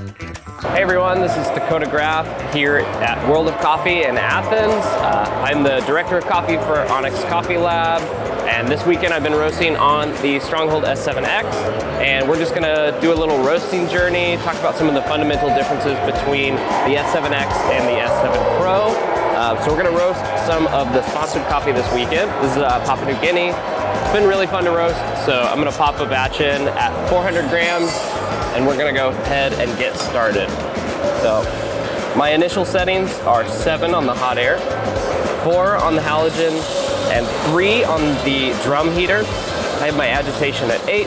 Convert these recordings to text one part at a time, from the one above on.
Hey everyone, this is Dakota Graf here at World of Coffee in Athens. I'm the Director of Coffee for Onyx Coffee Lab, and this weekend I've been roasting on the Stronghold S7X, and we're just going to do a little roasting journey, talk about some of the fundamental differences between the S7X and the S7 Pro. So we're going to roast some of the sponsored coffee this weekend. This is Papuanugiini. It's been really fun to roast, so I'm going to pop a batch in at 400 grams, and we're going to go ahead and get started. So my initial settings are 7 on the hot air, 4 on the halogen, and 3 on the drum heater. I have my agitation at 8,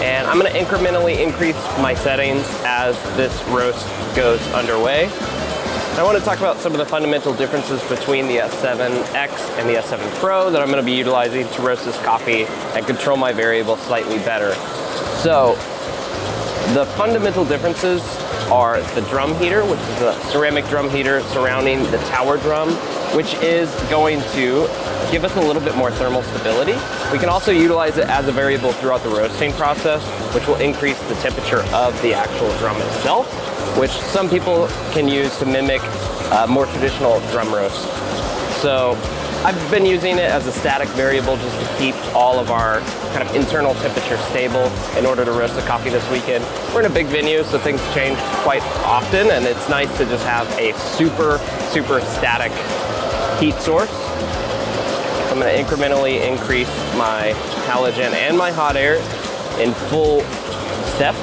and I'm going to incrementally increase my settings as this roast goes underway. I want to talk about some of the fundamental differences between the S7X and the S7 Pro that I'm going to be utilizing to roast this coffee and control my variable slightly better. So the fundamental differences are the drum heater, which is a ceramic drum heater surrounding the tower drum, which is going to give us a little bit more thermal stability. We can also utilize it as a variable throughout the roasting process, which will increase the temperature of the actual drum itself, which some people can use to mimic more traditional drum roast. So I've been using it as a static variable just to keep all of our kind of internal temperature stable in order to roast the coffee this weekend. We're in a big venue, so things change quite often, and it's nice to just have a super static heat source. I'm going to incrementally increase my halogen and my hot air in full steps.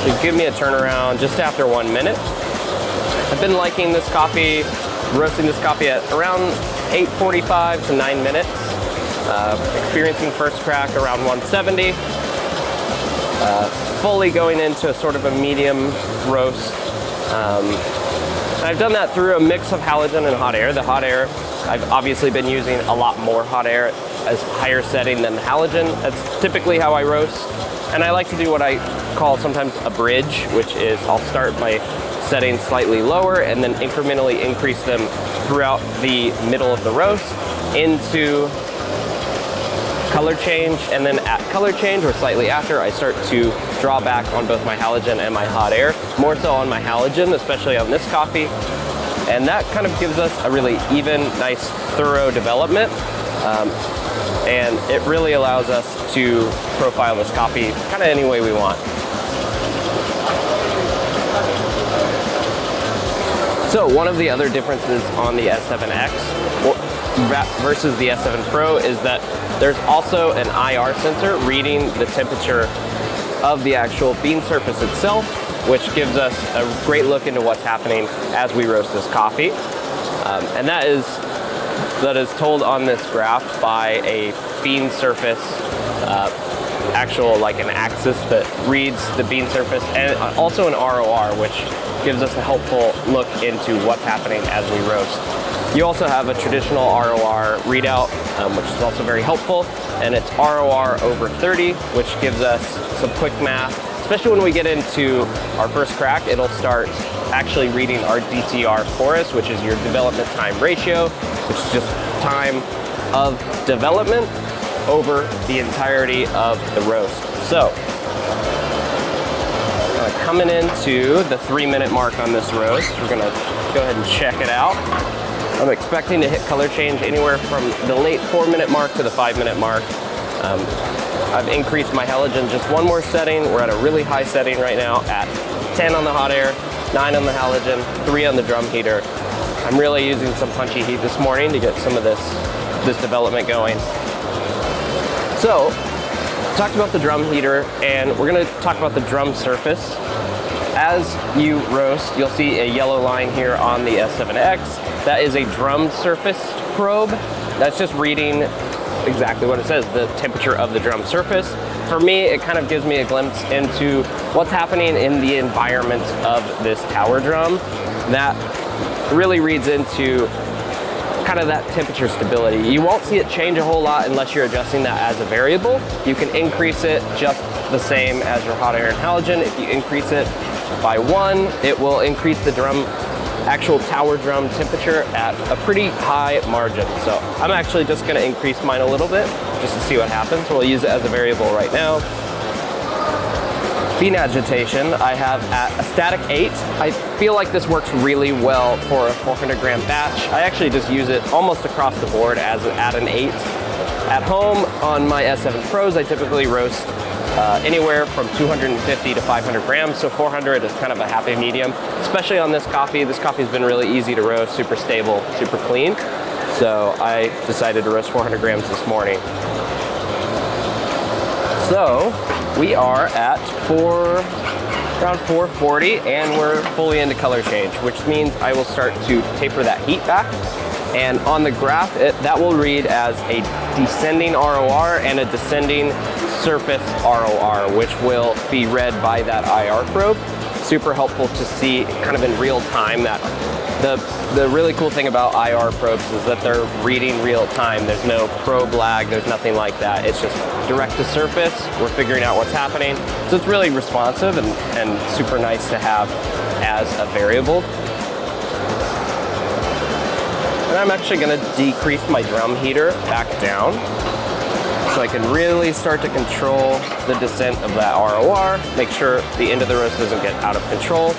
So give me a turnaround just after 1 minute. I've been liking this coffee, roasting this coffee at around 8:45 to 9 minutes. Experiencing first crack around 170. Fully going into sort of a medium roast. I've done that through a mix of halogen and hot air. The hot air, I've obviously been using a lot more hot air as higher setting than the halogen. That's typically how I roast. And I like to do what I call sometimes a bridge, which is I'll start my settings slightly lower and then incrementally increase them throughout the middle of the roast into color change, and then at color change or slightly after, I start to draw back on both my halogen and my hot air, more so on my halogen, especially on this coffee. And that kind of gives us a really even, nice, thorough development. And it really allows us to profile this coffee kind of any way we want. So one of the other differences on the S7X versus the S7 Pro is that there's also an IR sensor reading the temperature of the actual bean surface itself, which gives us a great look into what's happening as we roast this coffee. And that is told on this graph by a bean surface, actual like an axis that reads the bean surface, and also an ROR, which gives us a helpful look into what's happening as we roast. You also have a traditional ROR readout, which is also very helpful, and it's ROR over 30, which gives us some quick math. Especially when we get into our first crack, it'll start actually reading our DTR for us, which is your development time ratio, which is just time of development over the entirety of the roast. So, coming into the 3-minute mark on this roast, we're gonna go ahead and check it out. I'm expecting to hit color change anywhere from the late 4-minute mark to the 5-minute mark. I've increased my halogen just one more setting. We're at a really high setting right now at 10 on the hot air, 9 on the halogen, 3 on the drum heater. I'm really using some punchy heat this morning to get some of this development going. So, talked about the drum heater, and we're going to talk about the drum surface. As you roast, you'll see a yellow line here on the S7X. That is a drum surface probe. That's just reading exactly what it says, the temperature of the drum surface. For me, it kind of gives me a glimpse into what's happening in the environment of this tower drum. That really reads into kind of that temperature stability. You won't see it change a whole lot unless you're adjusting that as a variable. You can increase it just the same as your hot air and halogen. If you increase it by 1, it will increase the actual tower drum temperature at a pretty high margin. So I'm actually just going to increase mine a little bit just to see what happens. We'll use it as a variable right now. Bean agitation, I have at a static 8. I feel like this works really well for a 400 gram batch. I actually just use it almost across the board as at an 8. At home on my S7 Pros, I typically roast anywhere from 250 to 500 grams, so 400 is kind of a happy medium, especially on this coffee. This coffee's been really easy to roast, super stable, super clean. So I decided to roast 400 grams this morning. So we are at around 440 and we're fully into color change, which means I will start to taper that heat back. And on the graph, that will read as a descending ROR and a descending surface ROR, which will be read by that IR probe. Super helpful to see kind of in real time. That the really cool thing about IR probes is that they're reading real time. There's no probe lag, there's nothing like that. It's just direct to surface. We're figuring out what's happening. So it's really responsive and super nice to have as a variable. And I'm actually gonna decrease my drum heater back down so I can really start to control the descent of that ROR, make sure the end of the roast doesn't get out of control.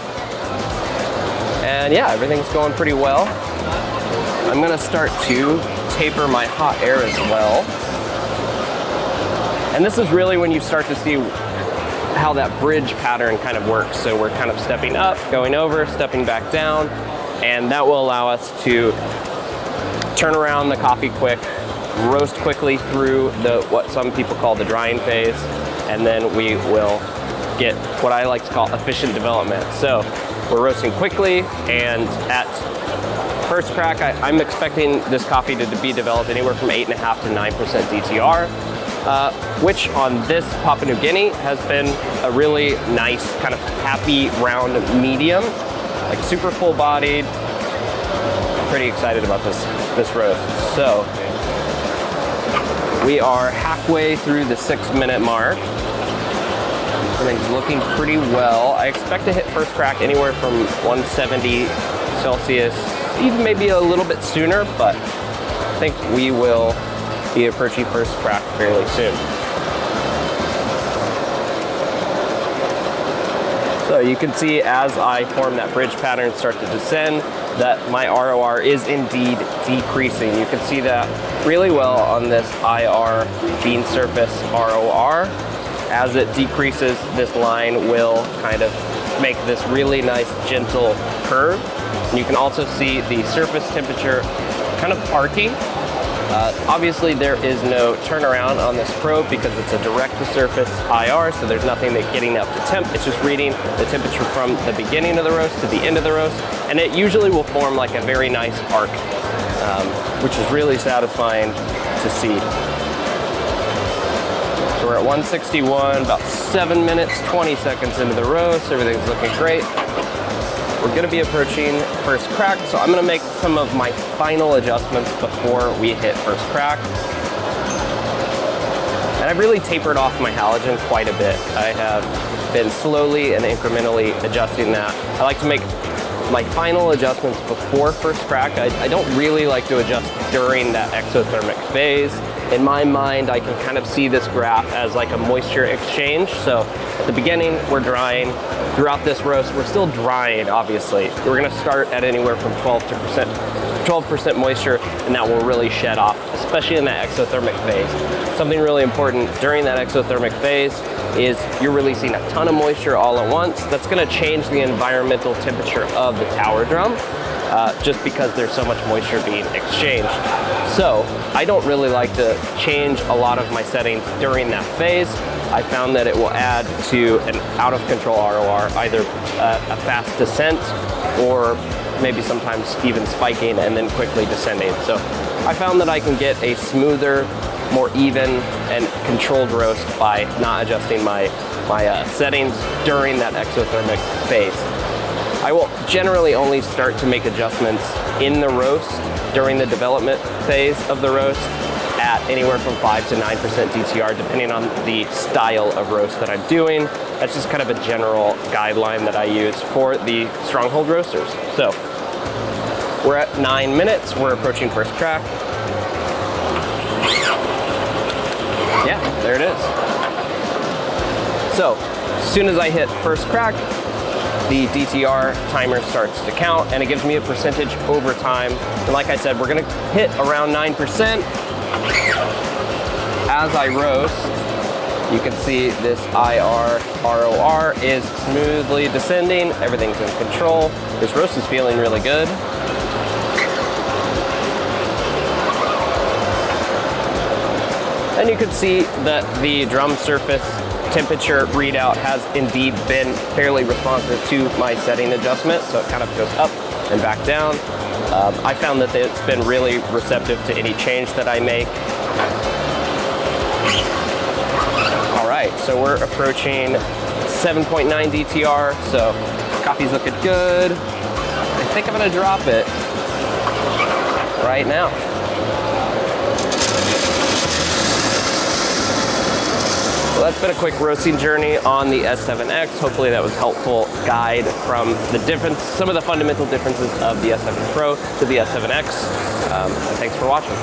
And yeah, everything's going pretty well. I'm gonna start to taper my hot air as well. And this is really when you start to see how that bridge pattern kind of works. So we're kind of stepping up, going over, stepping back down, and that will allow us to turn around the coffee quick, roast quickly through what some people call the drying phase, and then we will get what I like to call efficient development. So we're roasting quickly, and at first crack, I'm expecting this coffee to be developed anywhere from 8.5 to 9% DTR, which on this Papua New Guinea has been a really nice kind of happy round medium, like super full bodied. Pretty excited about this roast. So we are halfway through the 6-minute mark. Everything's looking pretty well. I expect to hit first crack anywhere from 170 Celsius, even maybe a little bit sooner, but I think we will be approaching first crack fairly soon. So you can see as I form that bridge pattern start to descend, that my ROR is indeed decreasing. You can see that really well on this IR bean surface ROR. As it decreases, this line will kind of make this really nice gentle curve. And you can also see the surface temperature kind of arcing. Obviously there is no turnaround on this probe because it's a direct to surface IR, so there's nothing that's getting up to temp. It's just reading the temperature from the beginning of the roast to the end of the roast, and it usually will form like a very nice arc, which is really satisfying to see. So we're at 161, about 7 minutes, 20 seconds into the roast. Everything's looking great. We're gonna be approaching first crack, so I'm gonna make some of my final adjustments before we hit first crack. And I've really tapered off my halogen quite a bit. I have been slowly and incrementally adjusting that. I like to make my final adjustments before first crack. I don't really like to adjust during that exothermic phase. In my mind, I can kind of see this graph as like a moisture exchange. So at the beginning, we're drying. Throughout this roast, we're still drying, obviously. We're gonna start at anywhere from 12% moisture, and that will really shed off, especially in that exothermic phase. Something really important during that exothermic phase is you're releasing a ton of moisture all at once. That's gonna change the environmental temperature of the tower drum, just because there's so much moisture being exchanged. So I don't really like to change a lot of my settings during that phase. I found that it will add to an out of control ROR, either a fast descent or maybe sometimes even spiking and then quickly descending. So I found that I can get a smoother, more even and controlled roast by not adjusting my settings during that exothermic phase. I will generally only start to make adjustments in the roast during the development phase of the roast at anywhere from 5 to 9% DTR, depending on the style of roast that I'm doing. That's just kind of a general guideline that I use for the Stronghold roasters. So we're at 9 minutes. We're approaching first crack. Yeah, there it is. So As soon as I hit first crack, the DTR timer starts to count, and it gives me a percentage over time. And like I said, we're gonna hit around 9%. As I roast, you can see this ROR is smoothly descending. Everything's in control. This roast is feeling really good. And you can see that the drum surface temperature readout has indeed been fairly responsive to my setting adjustment, so it kind of goes up and back down. I found that it's been really receptive to any change that I make. All right, so we're approaching 7.9 DTR, so coffee's looking good. I think I'm gonna drop it right now. Well, that's been a quick roasting journey on the S7X. Hopefully that was a helpful guide from the difference, some of the fundamental differences of the S7 Pro to the S7X. Thanks for watching.